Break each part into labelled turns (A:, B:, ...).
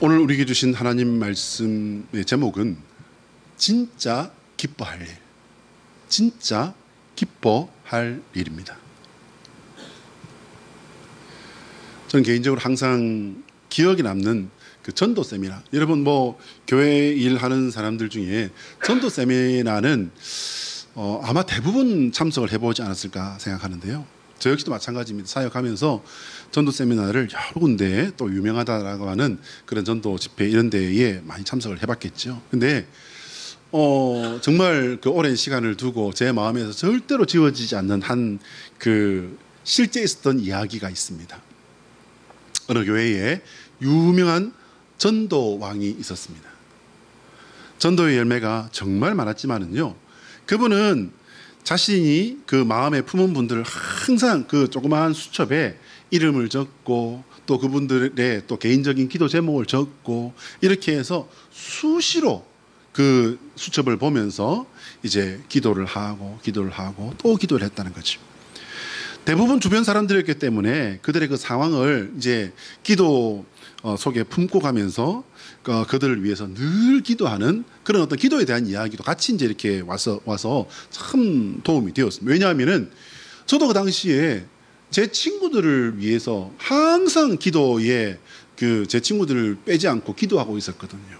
A: 오늘 우리에게 주신 하나님 말씀의 제목은 진짜 기뻐할 일, 진짜 기뻐할 일입니다. 저는 개인적으로 항상 기억에 남는 그 전도 세미나, 여러분 교회 일하는 사람들 중에 전도 세미나는 아마 대부분 참석을 해보지 않았을까 생각하는데요. 저 역시도 마찬가지입니다. 사역하면서 전도 세미나를 여러 군데 또 유명하다라고 하는 그런 전도 집회 이런 데에 많이 참석을 해봤겠죠. 근데 정말 그 오랜 시간을 두고 제 마음에서 절대로 지워지지 않는 한 그 실제 있었던 이야기가 있습니다. 어느 교회에 유명한 전도왕이 있었습니다. 전도의 열매가 정말 많았지만은요, 그분은 자신이 그 마음에 품은 분들을 항상 그 조그마한 수첩에 이름을 적고 또 그분들의 또 개인적인 기도 제목을 적고 이렇게 해서 수시로 그 수첩을 보면서 이제 기도를 하고 또 기도를 했다는 거죠. 대부분 주변 사람들이었기 때문에 그들의 그 상황을 이제 기도 속에 품고 가면서 그들을 위해서 늘 기도하는 그런 어떤 기도에 대한 이야기도 같이 이제 이렇게 와서 참 도움이 되었습니다. 왜냐하면은 저도 그 당시에 제 친구들을 위해서 항상 기도에 제 친구들을 빼지 않고 기도하고 있었거든요.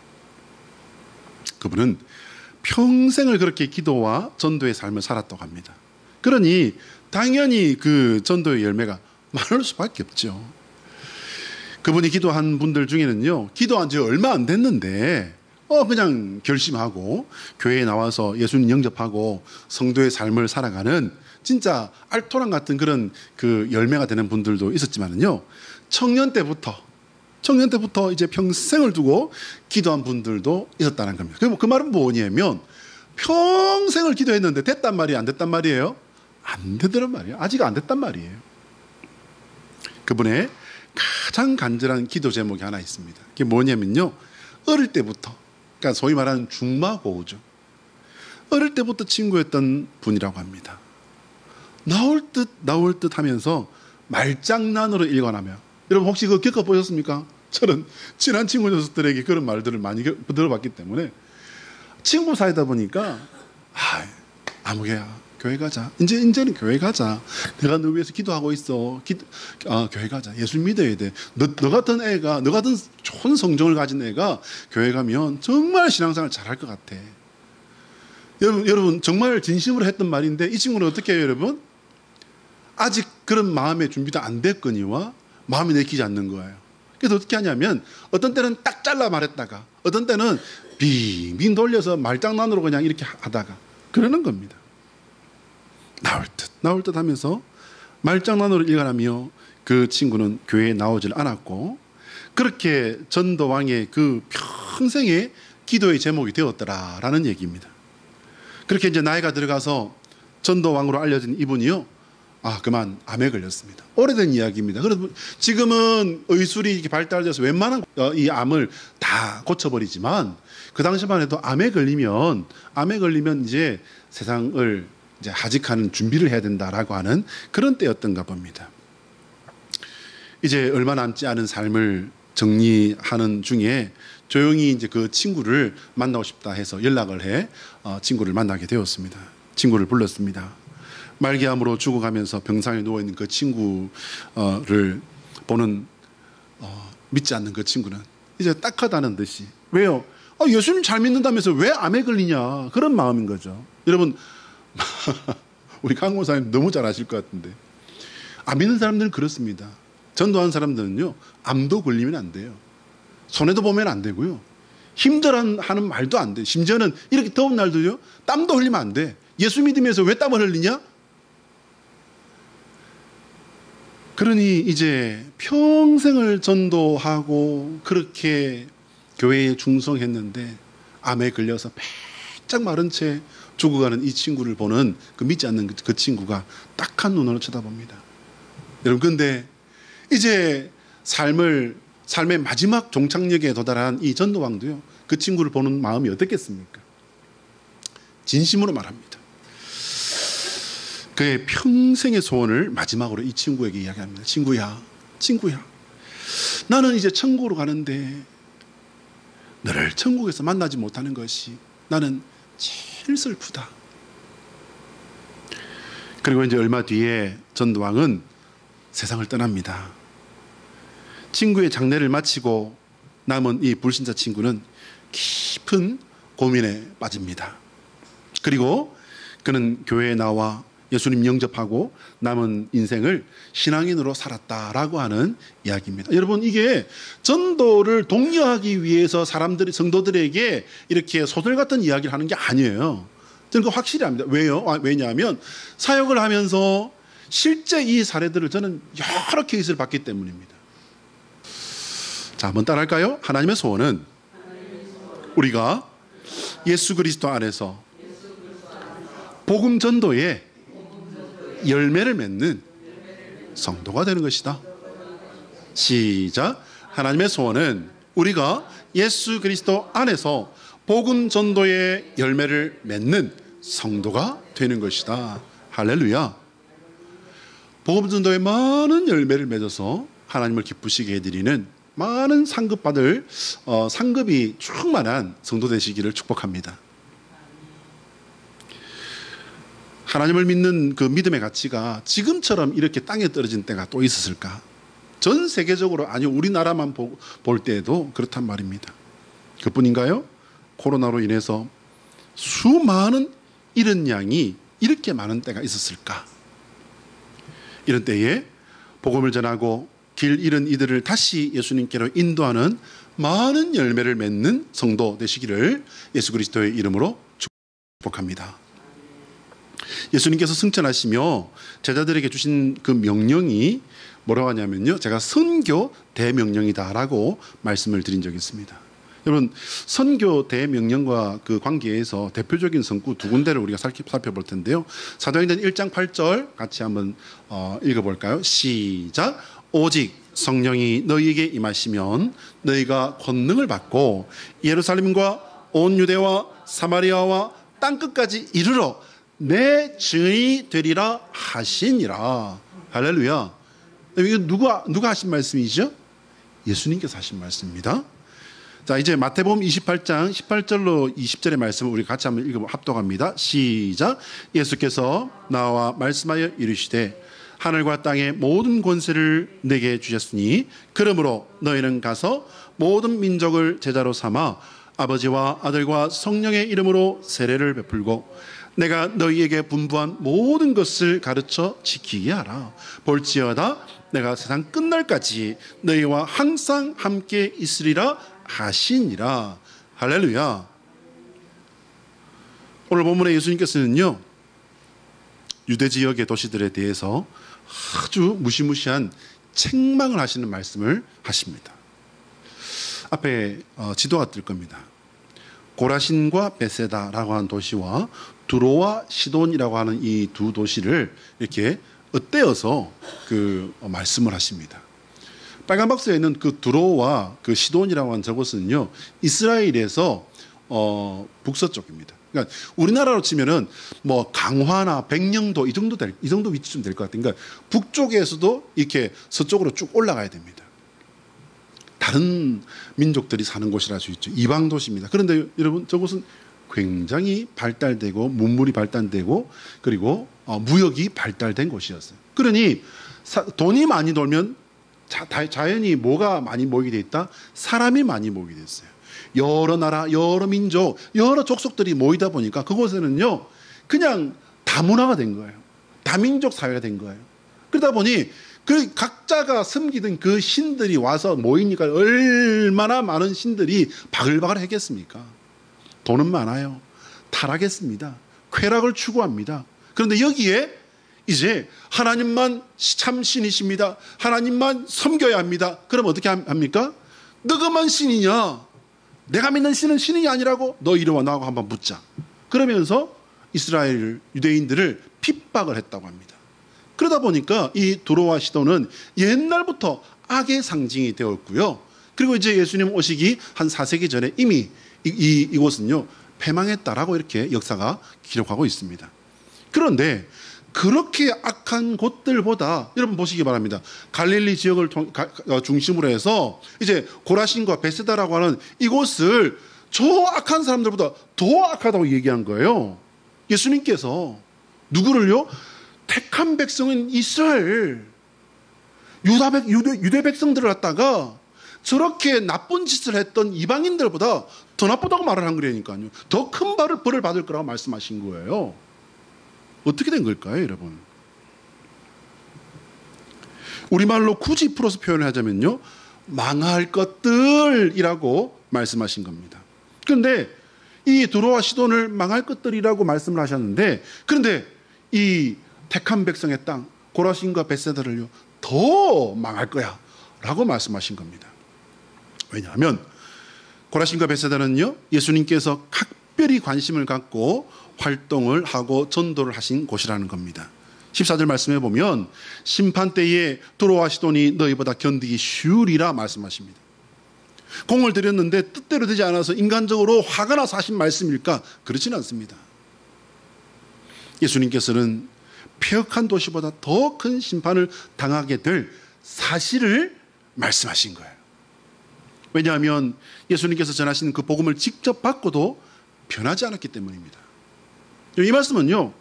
A: 그분은 평생을 그렇게 기도와 전도의 삶을 살았다고 합니다. 그러니 당연히 그 전도의 열매가 많을 수밖에 없죠. 그분이 기도한 분들 중에는요, 기도한 지 얼마 안 됐는데 그냥 결심하고 교회에 나와서 예수님 영접하고 성도의 삶을 살아가는 진짜 알토란 같은 그런 그 열매가 되는 분들도 있었지만은요, 청년 때부터 이제 평생을 두고 기도한 분들도 있었다는 겁니다. 그 말은 뭐냐면 평생을 기도했는데 됐단 말이에요, 안 됐단 말이에요? 안 되더란 말이에요. 아직 안 됐단 말이에요. 그분의 가장 간절한 기도 제목이 하나 있습니다. 그게 뭐냐면요, 어릴 때부터, 그러니까 소위 말하는 중마고우죠. 어릴 때부터 친구였던 분이라고 합니다. 나올 듯 하면서 말장난으로 일관하며, 여러분 혹시 그거 겪어보셨습니까? 저는 친한 친구 녀석들에게 그런 말들을 많이 들어봤기 때문에 친구 사이다 보니까 아무개야 교회 가자. 이제는 교회 가자. 내가 너 위해서 기도하고 있어. 교회 가자. 예수 믿어야 돼. 너 같은 애가, 너 같은 좋은 성정을 가진 애가 교회 가면 정말 신앙생활 잘할 것 같아. 여러분 정말 진심으로 했던 말인데 이 친구는 어떻게 해요, 여러분? 아직 그런 마음의 준비도 안 됐거니와 마음이 내키지 않는 거예요. 그래서 어떻게 하냐면 어떤 때는 딱 잘라 말했다가 어떤 때는 빙빙 돌려서 말장난으로 그냥 이렇게 하다가 그러는 겁니다. 나올 듯 하면서 말장난으로 일관하며 그 친구는 교회에 나오질 않았고, 그렇게 전도왕의 그 평생의 기도의 제목이 되었더라라는 얘기입니다. 그렇게 이제 나이가 들어가서 전도왕으로 알려진 이분이요, 그만 암에 걸렸습니다. 오래된 이야기입니다. 그래서 지금은 의술이 이렇게 발달돼서 웬만한 이 암을 다 고쳐버리지만 그 당시만 해도 암에 걸리면 이제 세상을 이제 하직하는 준비를 해야 된다라고 하는 그런 때였던가 봅니다. 이제 얼마 남지 않은 삶을 정리하는 중에 조용히 이제 그 친구를 만나고 싶다 해서 연락을 해 친구를 만나게 되었습니다. 친구를 불렀습니다. 말기암으로 죽어가면서 병상에 누워있는 그 친구를 보는 믿지 않는 그 친구는 이제 딱하다는 듯이, 왜요? 예수님 잘 믿는다면서 왜 암에 걸리냐, 그런 마음인 거죠. 여러분 우리 강호사님 너무 잘 아실 것 같은데, 암 믿는 사람들은 그렇습니다. 전도한 사람들은요, 암도 걸리면 안 돼요. 손해도 보면 안 되고요, 힘들어하는 말도 안 돼. 심지어는 이렇게 더운 날도요, 땀도 흘리면 안 돼. 예수 믿으면서 왜 땀을 흘리냐? 그러니 이제 평생을 전도하고 그렇게 교회에 충성했는데 암에 걸려서 바짝 마른 채 죽어가는 이 친구를 보는 그 믿지 않는 그 친구가 딱한 눈으로 쳐다봅니다. 여러분, 근데 이제 삶의 마지막 종착역에 도달한 이 전도왕도요, 그 친구를 보는 마음이 어떻겠습니까? 진심으로 말합니다. 그의 평생의 소원을 마지막으로 이 친구에게 이야기합니다. 친구야, 나는 이제 천국으로 가는데 너를 천국에서 만나지 못하는 것이 나는 제일 슬프다. 그리고 이제 얼마 뒤에 전도왕은 세상을 떠납니다. 친구의 장례를 마치고 남은 이 불신자 친구는 깊은 고민에 빠집니다. 그리고 그는 교회에 나와 예수님 영접하고 남은 인생을 신앙인으로 살았다라고 하는 이야기입니다. 여러분, 이게 전도를 독려하기 위해서 사람들이, 성도들에게 이렇게 소설 같은 이야기를 하는 게 아니에요. 저는 그거 확실히 압니다. 왜요? 왜냐하면 사역을 하면서 실제 이 사례들을 저는 여러 케이스를 봤기 때문입니다. 자, 한번 따라할까요? 하나님의 소원은 우리가 예수 그리스도 안에서 복음 전도에 열매를 맺는 성도가 되는 것이다. 시작. 하나님의 소원은 우리가 예수 그리스도 안에서 복음 전도의 열매를 맺는 성도가 되는 것이다. 할렐루야. 복음 전도에 많은 열매를 맺어서 하나님을 기쁘시게 해드리는 많은 상급받을 상급이 충만한 성도 되시기를 축복합니다. 하나님을 믿는 그 믿음의 가치가 지금처럼 이렇게 땅에 떨어진 때가 또 있었을까? 전 세계적으로, 아니요, 우리나라만 볼 때에도 그렇단 말입니다. 그뿐인가요? 코로나로 인해서 수많은 잃은 양이 이렇게 많은 때가 있었을까? 이런 때에 복음을 전하고 길 잃은 이들을 다시 예수님께로 인도하는 많은 열매를 맺는 성도 되시기를 예수 그리스도의 이름으로 축복합니다. 예수님께서 승천하시며 제자들에게 주신 그 명령이 뭐라고 하냐면요, 제가 선교 대명령이다라고 말씀을 드린 적이 있습니다. 여러분, 선교 대명령과 그 관계에서 대표적인 성구 두 군데를 우리가 살펴볼 텐데요. 사도행전 1장 8절 같이 한번 읽어볼까요? 시작. 오직 성령이 너희에게 임하시면 너희가 권능을 받고 예루살렘과 온 유대와 사마리아와 땅끝까지 이르러 내 증인이 되리라 하시니라. 할렐루야. 이거 누가 하신 말씀이죠? 예수님께서 하신 말씀입니다. 자, 이제 마태복음 28장 18절로 20절의 말씀을 우리 같이 한번 합독합니다. 시작. 예수께서 나와 말씀하여 이르시되 하늘과 땅의 모든 권세를 내게 주셨으니 그러므로 너희는 가서 모든 민족을 제자로 삼아 아버지와 아들과 성령의 이름으로 세례를 베풀고 내가 너희에게 분부한 모든 것을 가르쳐 지키게 하라. 볼지어다 내가 세상 끝날까지 너희와 항상 함께 있으리라 하시니라. 할렐루야. 오늘 본문에 예수님께서는요, 유대 지역의 도시들에 대해서 아주 무시무시한 책망을 하시는 말씀을 하십니다. 앞에 지도가 뜰 겁니다. 고라신과 베세다라고 하는 도시와 두로와 시돈이라고 하는 이 두 도시를 이렇게 엇대어서 그 말씀을 하십니다. 빨간 박스에 있는 그 두로와 그 시돈이라고 하는 저곳은요, 이스라엘에서 북서쪽입니다. 그러니까 우리나라로 치면은 뭐 강화나 백령도 이 정도 위치쯤 될 것 같아요. 그러니까 북쪽에서도 이렇게 서쪽으로 쭉 올라가야 됩니다. 다른 민족들이 사는 곳이라 할 수 있죠. 이방 도시입니다. 그런데 여러분, 저곳은 굉장히 발달되고 문물이 발달되고 그리고 무역이 발달된 곳이었어요. 그러니 돈이 많이 돌면 자연히 뭐가 많이 모이게 돼 있다? 사람이 많이 모이게 됐어요. 여러 나라, 여러 민족, 여러 족속들이 모이다 보니까 그곳에는요, 그냥 다문화가 된 거예요. 다민족 사회가 된 거예요. 그러다 보니 그 각자가 섬기던 그 신들이 와서 모이니까 얼마나 많은 신들이 바글바글 했겠습니까? 돈은 많아요. 타락했습니다. 쾌락을 추구합니다. 그런데 여기에 이제 하나님만 참 신이십니다. 하나님만 섬겨야 합니다. 그럼 어떻게 합니까? 너가만 신이냐? 내가 믿는 신은 신이 아니라고? 너 이리 와 나하고 한번 붙자. 그러면서 이스라엘 유대인들을 핍박을 했다고 합니다. 그러다 보니까 이 두로와 시돈은 옛날부터 악의 상징이 되었고요. 그리고 이제 예수님 오시기 한 4세기 전에 이미 이곳은요, 패망했다라고 이렇게 역사가 기록하고 있습니다. 그런데 그렇게 악한 곳들보다 여러분 보시기 바랍니다. 갈릴리 지역을 중심으로 해서 이제 고라신과 베세다라고 하는 이곳을 저 악한 사람들보다 더 악하다고 얘기한 거예요. 예수님께서 누구를요? 택한 백성인 이스라엘 유대 백성들을 갖다가 저렇게 나쁜 짓을 했던 이방인들보다 더 나쁘다고 말을 한 거라니까요. 더 큰 벌을 받을 거라고 말씀하신 거예요. 어떻게 된 걸까요, 여러분? 우리말로 굳이 풀어서 표현을 하자면요, 망할 것들이라고 말씀하신 겁니다. 그런데 이 두로와 시돈을 망할 것들이라고 말씀을 하셨는데, 그런데 이 택한 백성의 땅 고라신과 벳세다를요 더 망할 거야 라고 말씀하신 겁니다. 왜냐하면 고라신과 벳세다는요 예수님께서 각별히 관심을 갖고 활동을 하고 전도를 하신 곳이라는 겁니다. 14절 말씀해 보면 심판 때에 두로와 시돈이 너희보다 견디기 쉬우리라 말씀하십니다. 공을 들였는데 뜻대로 되지 않아서 인간적으로 화가 나서 하신 말씀일까? 그렇지는 않습니다. 예수님께서는 폐역한 도시보다 더 큰 심판을 당하게 될 사실을 말씀하신 거예요. 왜냐하면 예수님께서 전하신 그 복음을 직접 받고도 변하지 않았기 때문입니다. 이 말씀은요,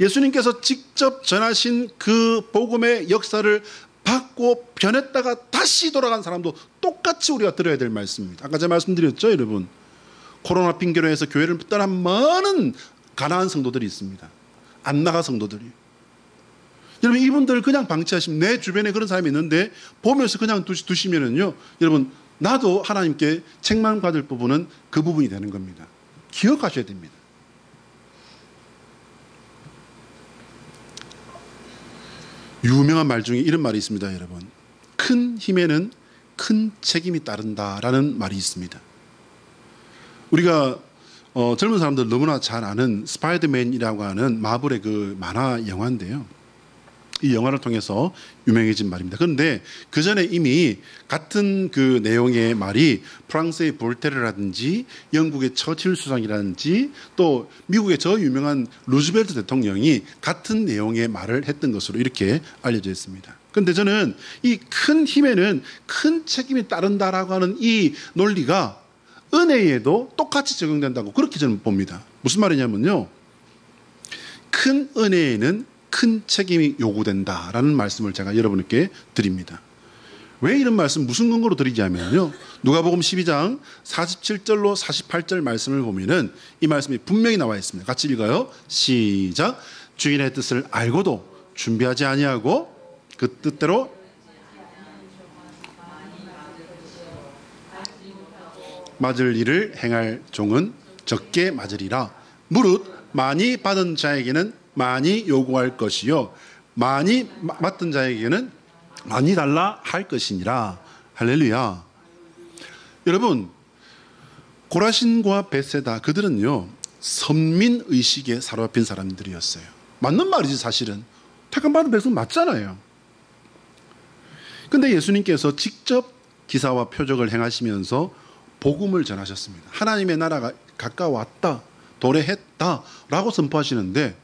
A: 예수님께서 직접 전하신 그 복음의 역사를 받고 변했다가 다시 돌아간 사람도 똑같이 우리가 들어야 될 말씀입니다. 아까 제가 말씀드렸죠, 여러분. 코로나 핑계로 해서 교회를 떠난 많은 가난한 성도들이 있습니다. 안 나가 성도들이. 여러분, 이분들 그냥 방치하시면, 내 주변에 그런 사람이 있는데 보면서 그냥 두시면은요, 여러분, 나도 하나님께 책망 받을 부분은 그 부분이 되는 겁니다. 기억하셔야 됩니다. 유명한 말 중에 이런 말이 있습니다, 여러분. 큰 힘에는 큰 책임이 따른다라는 말이 있습니다. 우리가 젊은 사람들 너무나 잘 아는 스파이더맨이라고 하는 마블의 그 만화 영화인데요. 이 영화를 통해서 유명해진 말입니다. 그런데 그 전에 이미 같은 그 내용의 말이 프랑스의 볼테르라든지 영국의 처칠 수상이라든지 또 미국의 저 유명한 루즈벨트 대통령이 같은 내용의 말을 했던 것으로 이렇게 알려져 있습니다. 그런데 저는 이 큰 힘에는 큰 책임이 따른다라고 하는 이 논리가 은혜에도 똑같이 적용된다고 그렇게 저는 봅니다. 무슨 말이냐면요, 큰 은혜에는 큰 책임이 요구된다라는 말씀을 제가 여러분께 드립니다. 왜 이런 말씀 무슨 근거로 드리냐면요, 누가복음 12장 47절로 48절 말씀을 보면은 이 말씀이 분명히 나와 있습니다. 같이 읽어요. 시작. 주인의 뜻을 알고도 준비하지 아니하고 그 뜻대로 맞을 일을 행할 종은 적게 맞으리라. 무릇 많이 받은 자에게는 많이 요구할 것이요 많이 맡은 자에게는 많이 달라 할 것이니라. 할렐루야. 여러분, 고라신과 벳세다 그들은요 선민의식에 사로잡힌 사람들이었어요. 맞는 말이지 사실은. 택함받은 백성 맞잖아요. 근데 예수님께서 직접 기사와 표적을 행하시면서 복음을 전하셨습니다. 하나님의 나라가 가까웠다, 도래했다 라고 선포하시는데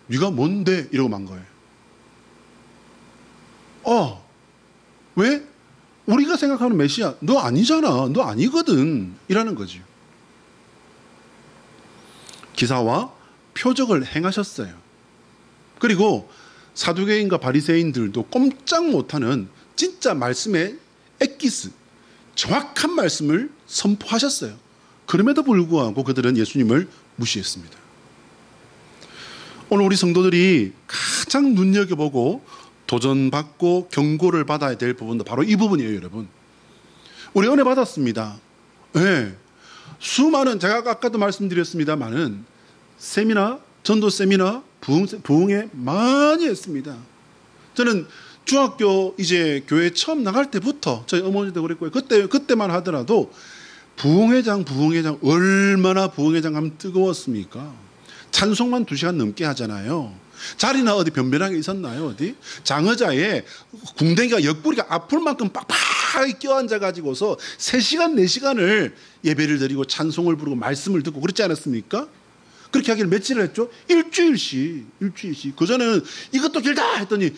A: 네가 뭔데? 이러고 만 거예요. 왜? 우리가 생각하는 메시아 너 아니잖아, 너 아니거든 이라는 거죠. 기사와 표적을 행하셨어요. 그리고 사두개인과 바리새인들도 꼼짝 못하는 진짜 말씀의 엑기스, 정확한 말씀을 선포하셨어요. 그럼에도 불구하고 그들은 예수님을 무시했습니다. 오늘 우리 성도들이 가장 눈여겨보고 도전받고 경고를 받아야 될 부분도 바로 이 부분이에요, 여러분. 우리 은혜 받았습니다. 네. 수많은, 제가 아까도 말씀드렸습니다만은 세미나, 전도 세미나, 부흥회 많이 했습니다. 저는 중학교 이제 교회 처음 나갈 때부터 저희 어머니도 그랬고요. 그때만 하더라도 부흥회장 얼마나 부흥회장 하면 뜨거웠습니까? 찬송만 2시간 넘게 하잖아요. 자리나 어디 변변하게 있었나요? 어디? 장의자에 궁뎅이가 옆구리가 아플 만큼 빡빡하게 껴앉아가지고서 3시간, 4시간을 예배를 드리고 찬송을 부르고 말씀을 듣고 그렇지 않았습니까? 그렇게 하기를 며칠을 했죠? 일주일씩. 그전에는 이것도 길다 했더니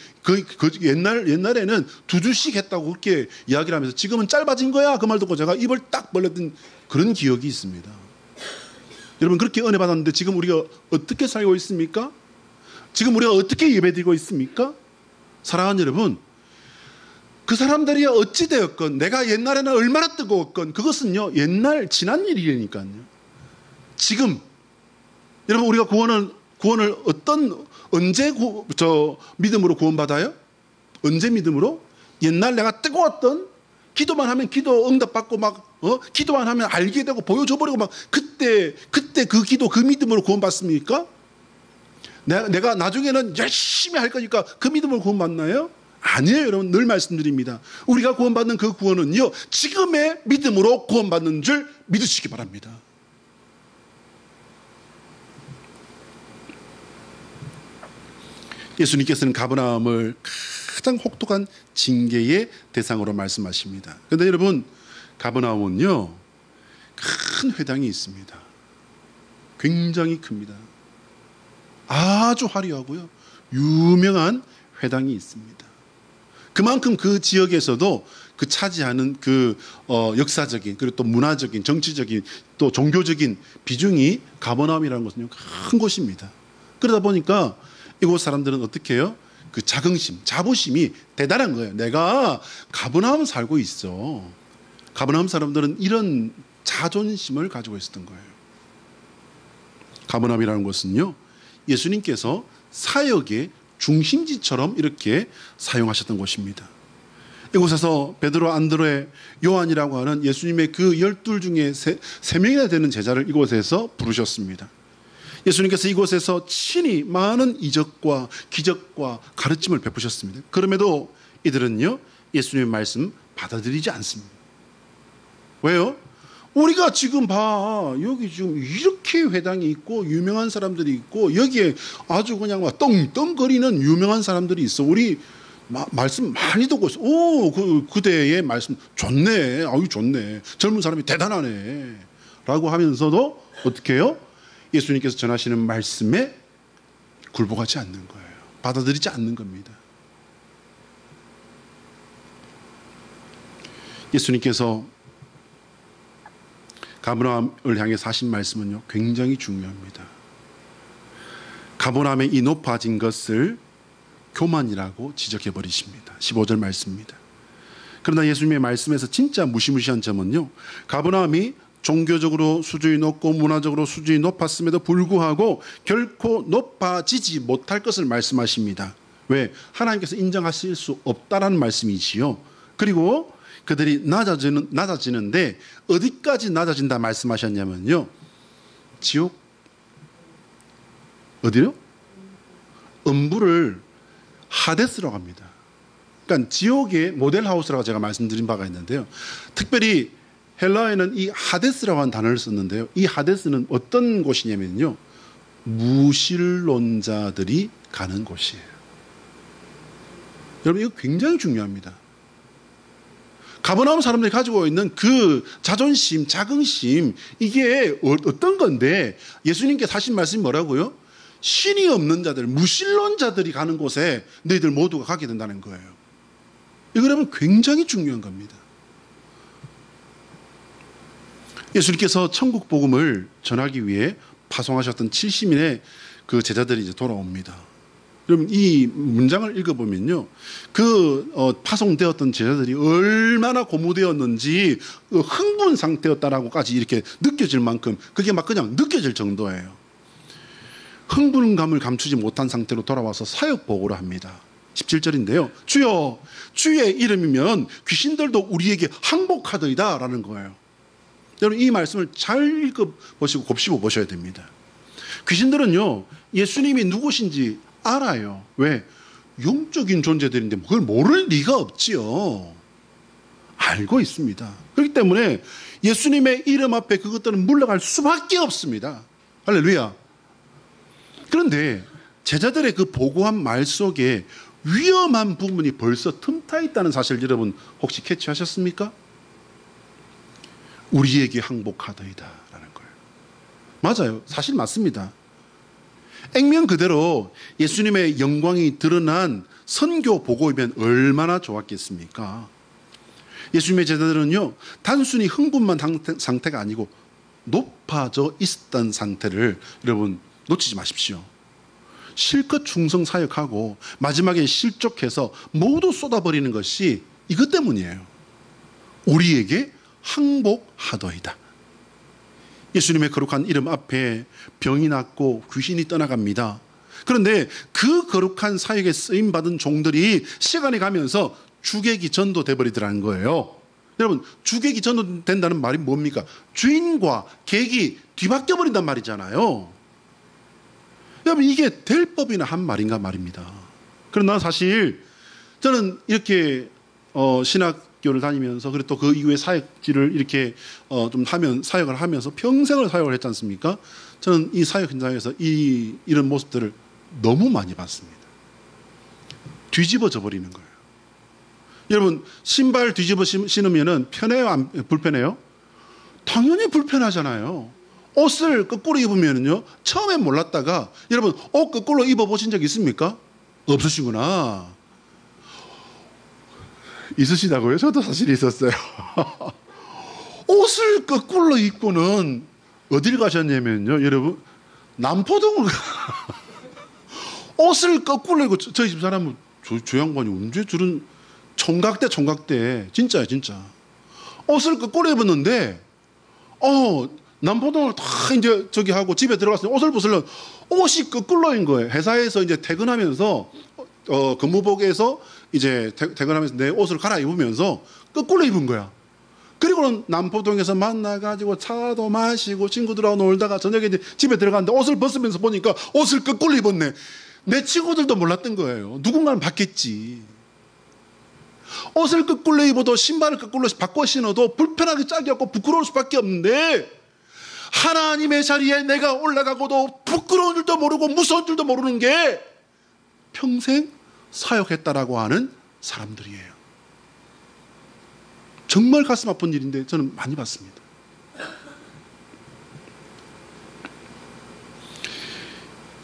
A: 옛날에는 2주씩 했다고 그렇게 이야기를 하면서 지금은 짧아진 거야. 그 말 듣고 제가 입을 딱 벌렸던 그런 기억이 있습니다. 여러분, 그렇게 은혜 받았는데 지금 우리가 어떻게 살고 있습니까? 지금 우리가 어떻게 예배드리고 있습니까? 사랑하는 여러분, 그 사람들이 어찌 되었건, 내가 옛날에는 얼마나 뜨거웠건, 그것은요, 지난 일이니까요. 지금, 여러분, 우리가 구원을 언제 믿음으로 구원받아요? 언제 믿음으로? 옛날 내가 뜨거웠던, 기도만 하면 기도 응답받고 기도만 하면 알게 되고 보여줘버리고 그때 그 기도, 그 믿음으로 구원받습니까? 내가 나중에는 열심히 할 거니까 그 믿음으로 구원받나요? 아니에요, 여러분. 늘 말씀드립니다. 우리가 구원받는 그 구원은요, 지금의 믿음으로 구원받는 줄 믿으시기 바랍니다. 예수님께서는 가버나움을 가장 혹독한 징계의 대상으로 말씀하십니다. 그런데 여러분, 가버나움은요, 큰 회당이 있습니다. 굉장히 큽니다. 아주 화려하고요, 유명한 회당이 있습니다. 그만큼 그 지역에서도 그 차지하는 그 역사적인, 그리고 또 문화적인, 정치적인, 또 종교적인 비중이 가버나움이라는 것은 큰 곳입니다. 그러다 보니까 이곳 사람들은 어떻게 해요? 그 자부심이 대단한 거예요. 내가 가버나움 살고 있어. 가버나움 사람들은 이런 자존심을 가지고 있었던 거예요. 가버나움이라는 것은요, 예수님께서 사역의 중심지처럼 이렇게 사용하셨던 곳입니다. 이곳에서 베드로, 안드레, 요한이라고 하는 예수님의 그 12 중에 3명이나 되는 제자를 이곳에서 부르셨습니다. 예수님께서 이곳에서 친히 많은 이적과 기적과 가르침을 베푸셨습니다. 그럼에도 이들은요, 예수님의 말씀 받아들이지 않습니다. 왜요? 우리가 지금 여기 지금 이렇게 회당이 있고 유명한 사람들이 있고 여기에 아주 그냥 떵떵거리는 유명한 사람들이 있어. 우리 말씀 많이 듣고 있어. 그대의 말씀 좋네. 아유, 좋네. 젊은 사람이 대단하네. 라고 하면서도 어떻게 해요? 예수님께서 전하시는 말씀에 굴복하지 않는 거예요. 받아들이지 않는 겁니다. 예수님께서 가버나움을 향해서 하신 말씀은요, 굉장히 중요합니다. 가버나움의 이 높아진 것을 교만이라고 지적해 버리십니다. 15절 말씀입니다. 그러나 예수님의 말씀에서 진짜 무시무시한 점은요, 가버나움이 종교적으로 수준이 높고 문화적으로 수준이 높았음에도 불구하고 결코 높아지지 못할 것을 말씀하십니다. 왜? 하나님께서 인정하실 수 없다라는 말씀이지요. 그리고 그들이 낮아지는데 어디까지 낮아진다 말씀하셨냐면요, 지옥, 어디요? 음부를 하데스라고 합니다. 그러니까 지옥의 모델하우스라고 제가 말씀드린 바가 있는데요, 특별히 헬라어에는 이 하데스라고 하는 단어를 썼는데요, 이 하데스는 어떤 곳이냐면요, 무신론자들이 가는 곳이에요. 여러분, 이거 굉장히 중요합니다. 가버나움 사람들이 가지고 있는 그 자존심, 자긍심, 이게 어떤 건데, 예수님께서 하신 말씀이 뭐라고요? 신이 없는 자들, 무신론자들이 가는 곳에 너희들 모두가 가게 된다는 거예요. 이거 여러분 굉장히 중요한 겁니다. 예수님께서 천국 복음을 전하기 위해 파송하셨던 70인의 그 제자들이 이제 돌아옵니다. 여러분, 이 문장을 읽어보면요, 파송되었던 제자들이 얼마나 고무되었는지 흥분 상태였다라고까지 이렇게 느껴질 만큼, 그게 막 그냥 느껴질 정도예요. 흥분감을 감추지 못한 상태로 돌아와서 사역 보고를 합니다. 17절인데요. 주여, 주의 이름이면 귀신들도 우리에게 항복하더이다 라는 거예요. 여러분, 이 말씀을 잘 읽어보시고 곱씹어 보셔야 됩니다. 귀신들은요, 예수님이 누구신지 알아요. 왜? 영적인 존재들인데 그걸 모를 리가 없지요. 알고 있습니다. 그렇기 때문에 예수님의 이름 앞에 그것들은 물러갈 수밖에 없습니다. 할렐루야. 그런데 제자들의 그 보고한 말 속에 위험한 부분이 벌써 틈타 있다는 사실 여러분 혹시 캐치하셨습니까? 우리에게 항복하더이다 라는 거예요. 맞아요. 사실 맞습니다. 액면 그대로 예수님의 영광이 드러난 선교 보고이면 얼마나 좋았겠습니까? 예수님의 제자들은요, 단순히 흥분만 상태가 아니고 높아져 있었던 상태를 여러분 놓치지 마십시오. 실컷 충성 사역하고 마지막에 실족해서 모두 쏟아버리는 것이 이것 때문이에요. 우리에게 항복하도이다. 예수님의 거룩한 이름 앞에 병이 낫고 귀신이 떠나갑니다. 그런데 그 거룩한 사역에 쓰임받은 종들이 시간이 가면서 주객이 전도돼 버리더라는 거예요. 여러분, 주객이 전도된다는 말이 뭡니까? 주인과 객이 뒤바뀌어 버린단 말이잖아요. 여러분, 이게 될 법이나 한 말인가 말입니다. 그러나 사실 저는 이렇게 신학교를 다니면서 그리고 또 그 이후에 사역지를 이렇게 좀 하면 사역을 하면서 평생을 사역을 했지 않습니까? 저는 이 사역 현장에서 이런 모습들을 너무 많이 봤습니다. 뒤집어져 버리는 거예요. 여러분, 신발 뒤집어 신으면 편해요? 불편해요? 당연히 불편하잖아요. 옷을 거꾸로 입으면요, 처음엔 몰랐다가 여러분 옷 거꾸로 입어보신 적 있습니까? 없으시구나. 있으시다고요? 저도 사실 있었어요. 옷을 거꾸로 입고는 어딜 가셨냐면요, 여러분, 남포동을 옷을 거꾸로 입고, 저희 집 사람은 저 양반이 언제 저런 총각대 진짜요, 진짜. 옷을 거꾸로 입었는데 남포동을 다 이제 저기 하고 집에 들어갔을 때 옷을 벗으려면 옷이 거꾸로인 거예요. 회사에서 이제 퇴근하면서 근무복에서 이제 퇴근하면서 내 옷을 갈아입으면서 거꾸로 입은 거야. 그리고는 남포동에서 만나가지고 차도 마시고 친구들하고 놀다가 저녁에 이제 집에 들어갔는데 옷을 벗으면서 보니까 옷을 거꾸로 입었네. 내 친구들도 몰랐던 거예요. 누군가는 봤겠지. 옷을 거꾸로 입어도 신발을 거꾸로 바꿔 신어도 불편하게 짝이 없고 부끄러울 수밖에 없는데, 하나님의 자리에 내가 올라가고도 부끄러운 줄도 모르고 무서운 줄도 모르는 게 평생 사역했다라고 하는 사람들이에요. 정말 가슴 아픈 일인데 저는 많이 봤습니다.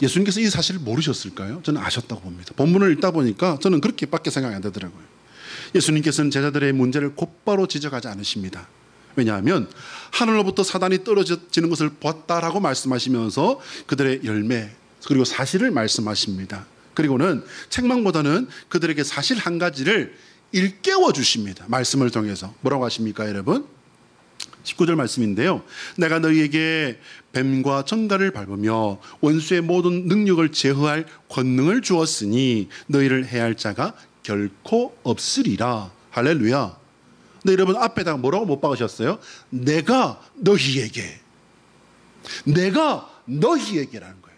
A: 예수님께서 이 사실을 모르셨을까요? 저는 아셨다고 봅니다. 본문을 읽다 보니까 저는 그렇게밖에 생각이 안 되더라고요. 예수님께서는 제자들의 문제를 곧바로 지적하지 않으십니다. 왜냐하면 하늘로부터 사단이 떨어지는 것을 보았다라고 말씀하시면서 그들의 열매 그리고 사실을 말씀하십니다. 그리고는 책망보다는 그들에게 사실 한 가지를 일깨워 주십니다. 말씀을 통해서. 뭐라고 하십니까, 여러분? 19절 말씀인데요. 내가 너희에게 뱀과 정갈을 밟으며 원수의 모든 능력을 제어할 권능을 주었으니 너희를 해할 자가 결코 없으리라. 할렐루야. 근데 여러분, 앞에다가 뭐라고 못 박으셨어요? 내가 너희에게라는 거예요.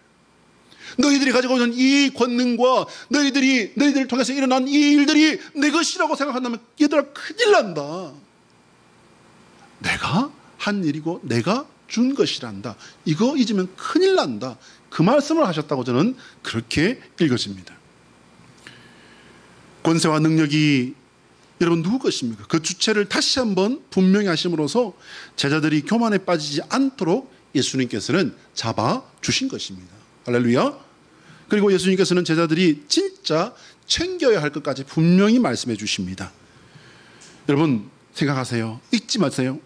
A: 너희들이 가지고 있는 이 권능과 너희들을 통해서 일어난 이 일들이 내 것이라고 생각한다면 얘들아 큰일 난다. 내가 한 일이고 내가 준 것이란다. 이거 잊으면 큰일 난다. 그 말씀을 하셨다고 저는 그렇게 읽어집니다. 권세와 능력이 여러분 누구 것입니까? 그 주체를 다시 한번 분명히 하심으로써 제자들이 교만에 빠지지 않도록 예수님께서는 잡아주신 것입니다. 할렐루야. 그리고 예수님께서는 제자들이 진짜 챙겨야 할 것까지 분명히 말씀해 주십니다. 여러분 생각하세요. 잊지 마세요.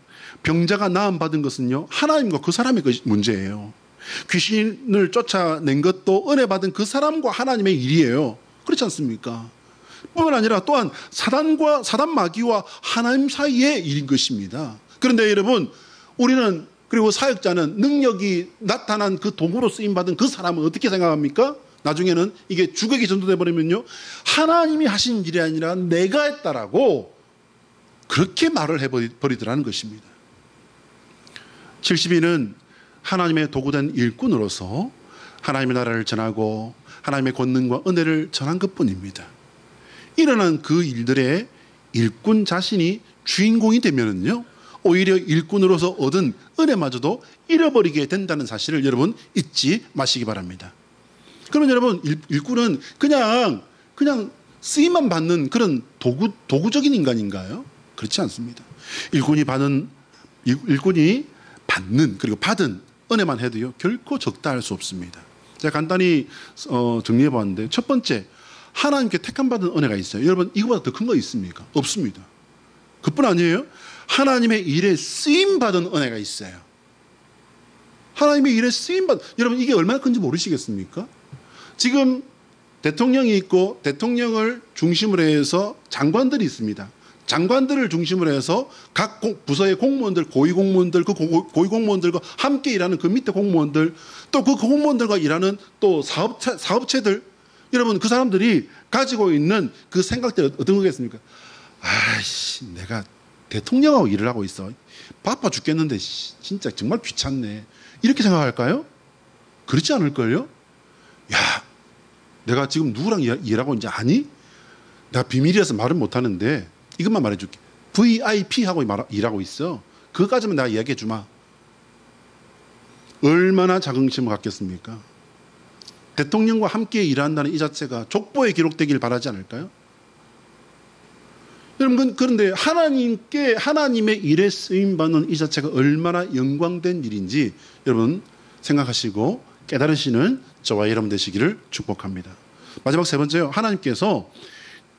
A: 병자가 나음받은 것은요, 하나님과 그 사람의 문제예요. 귀신을 쫓아낸 것도 은혜 받은 그 사람과 하나님의 일이에요. 그렇지 않습니까? 뿐만 아니라 또한 사단 마귀와 하나님 사이의 일인 것입니다. 그런데 여러분, 우리는, 그리고 사역자는 능력이 나타난 그 도구로 쓰임받은 그 사람은 어떻게 생각합니까? 나중에는 이게 주객이 전도돼 버리면요, 하나님이 하신 일이 아니라 내가 했다라고 그렇게 말을 해버리더라는 것입니다. 70인은 하나님의 도구된 일꾼으로서 하나님의 나라를 전하고 하나님의 권능과 은혜를 전한 것뿐입니다. 일어난 그 일들의 일꾼 자신이 주인공이 되면은요, 오히려 일꾼으로서 얻은 은혜마저도 잃어버리게 된다는 사실을 여러분 잊지 마시기 바랍니다. 그러면 여러분, 일꾼은 그냥 쓰임만 받는 그런 도구적인 인간인가요? 그렇지 않습니다. 일꾼이 받는 그리고 받은 은혜만 해도요, 결코 적다 할 수 없습니다. 제가 간단히 정리해 봤는데, 첫 번째, 하나님께 택함받은 은혜가 있어요. 여러분, 이거보다 더 큰 거 있습니까? 없습니다. 그뿐 아니에요. 하나님의 일에 쓰임받은 은혜가 있어요. 하나님의 일에 쓰임받은, 여러분, 이게 얼마나 큰지 모르시겠습니까? 지금 대통령이 있고 대통령을 중심으로 해서 장관들이 있습니다. 장관들을 중심으로 해서 각 부서의 공무원들, 고위공무원들, 그 고위공무원들과 함께 일하는 그 밑에 공무원들, 또 그 공무원들과 일하는 또 사업체들, 여러분, 그 사람들이 가지고 있는 그 생각들이 어떤 거겠습니까? 아이씨, 내가 대통령하고 일을 하고 있어. 바빠 죽겠는데 진짜 정말 귀찮네. 이렇게 생각할까요? 그렇지 않을걸요? 야, 내가 지금 누구랑 일하고 있는지 아니? 내가 비밀이라서 말은 못하는데 이것만 말해줄게. VIP하고 일하고 있어. 그거까지만 내가 이야기해 주마. 얼마나 자긍심을 갖겠습니까? 대통령과 함께 일한다는 이 자체가 족보에 기록되길 바라지 않을까요? 여러분, 그런데 하나님의 일에 쓰임받는 이 자체가 얼마나 영광된 일인지 여러분 생각하시고 깨달으시는 저와 여러분 되시기를 축복합니다. 마지막 세 번째요. 하나님께서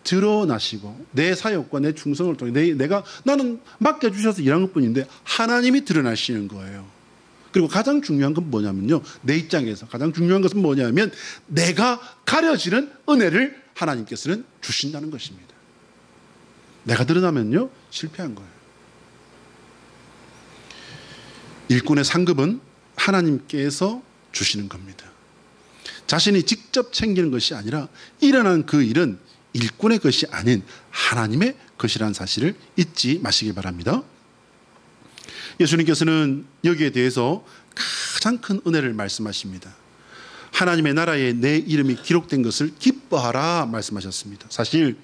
A: 드러나시고 내 사역과 내 충성을 통해 나는 맡겨주셔서 일한 것뿐인데 하나님이 드러나시는 거예요. 그리고 가장 중요한 건 뭐냐면요. 내 입장에서 가장 중요한 것은 뭐냐면 내가 가려지는 은혜를 하나님께서는 주신다는 것입니다. 내가 드러나면요. 실패한 거예요. 일꾼의 상급은 하나님께서 주시는 겁니다. 자신이 직접 챙기는 것이 아니라 일어난 그 일은 일꾼의 것이 아닌 하나님의 것이라는 사실을 잊지 마시기 바랍니다. 예수님께서는 여기에 대해서 가장 큰 은혜를 말씀하십니다. 하나님의 나라에 내 이름이 기록된 것을 기뻐하라 말씀하셨습니다. 사실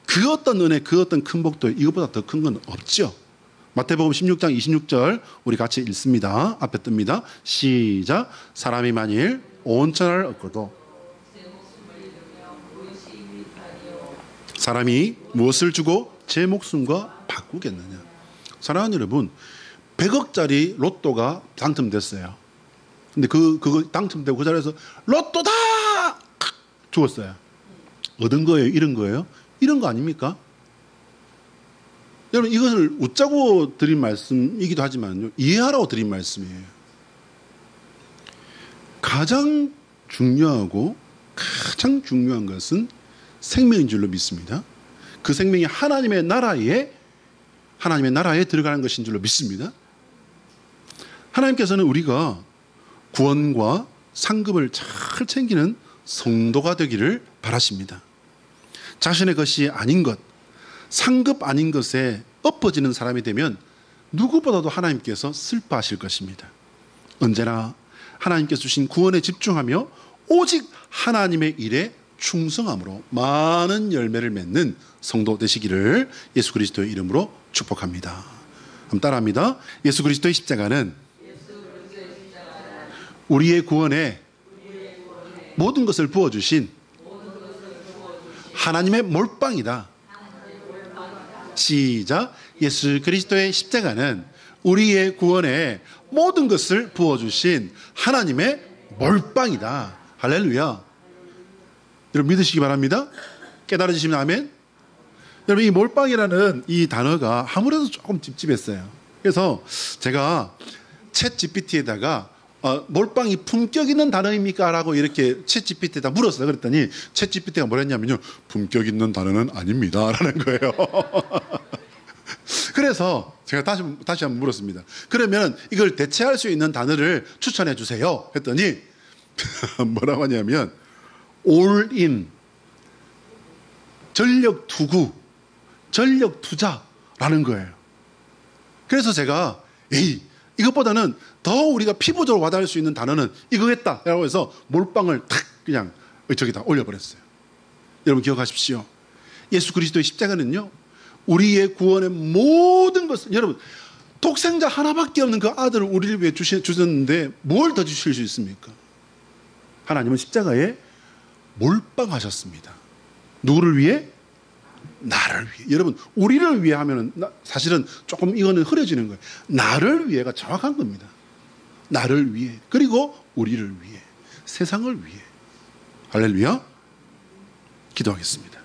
A: 그 어떤 은혜, 그 어떤 큰 복도 이것보다 더 큰 건 없죠. 마태복음 16장 26절 우리 같이 읽습니다. 앞에 뜹니다. 시작. 사람이 만일 온 천하를 얻고도 사람이 무엇을 주고 제 목숨과 바꾸겠느냐. 사랑하는 여러분, 100억짜리 로또가 당첨됐어요. 근데 그거 당첨되고 그 자리에서 로또다! 죽었어요. 얻은 거예요? 잃은 거예요? 잃은 거 아닙니까? 여러분, 이것을 웃자고 드린 말씀이기도 하지만요, 이해하라고 드린 말씀이에요. 가장 중요하고 가장 중요한 것은 생명인 줄로 믿습니다. 그 생명이 하나님의 나라에 들어가는 것인 줄로 믿습니다. 하나님께서는 우리가 구원과 상급을 잘 챙기는 성도가 되기를 바라십니다. 자신의 것이 아닌 것, 상급 아닌 것에 엎어지는 사람이 되면 누구보다도 하나님께서 슬퍼하실 것입니다. 언제나 하나님께서 주신 구원에 집중하며 오직 하나님의 일에 충성함으로 많은 열매를 맺는 성도 되시기를 예수 그리스도의 이름으로 축복합니다. 한번 따라합니다. 예수 그리스도의 십자가는 우리의 구원에 모든 것을 부어주신 하나님의 몰빵이다. 시작. 예수 그리스도의 십자가는 우리의 구원에 모든 것을 부어주신 하나님의 몰빵이다. 할렐루야. 여러분 믿으시기 바랍니다. 깨달아지시면 아멘. 여러분, 이 몰빵이라는 이 단어가 아무래도 조금 찝찝했어요. 그래서 제가 챗 GPT에다가 몰빵이 품격 있는 단어입니까? 라고 이렇게 챗 GPT에다 물었어요. 그랬더니 챗 GPT가 뭐랬냐면요, 품격 있는 단어는 아닙니다 라는 거예요. 그래서 제가 다시 한번 물었습니다. 그러면 이걸 대체할 수 있는 단어를 추천해 주세요 했더니 뭐라고 하냐면 all in, 전력 투구, 전력 투자라는 거예요. 그래서 제가 이것보다는 더 우리가 피부적으로 와닿을 수 있는 단어는 이거겠다라고 해서 몰빵을 탁 그냥 저기다 올려버렸어요. 여러분 기억하십시오. 예수 그리스도의 십자가는요, 우리의 구원의 모든 것을, 여러분 독생자 하나밖에 없는 그 아들을 우리를 위해 주셨는데 뭘 더 주실 수 있습니까? 하나님은 십자가에 몰빵하셨습니다. 누구를 위해? 나를 위해. 여러분, 우리를 위해 하면은 사실은 조금 이거는 흐려지는 거예요. 나를 위해가 정확한 겁니다. 나를 위해. 그리고 우리를 위해. 세상을 위해. 할렐루야. 기도하겠습니다.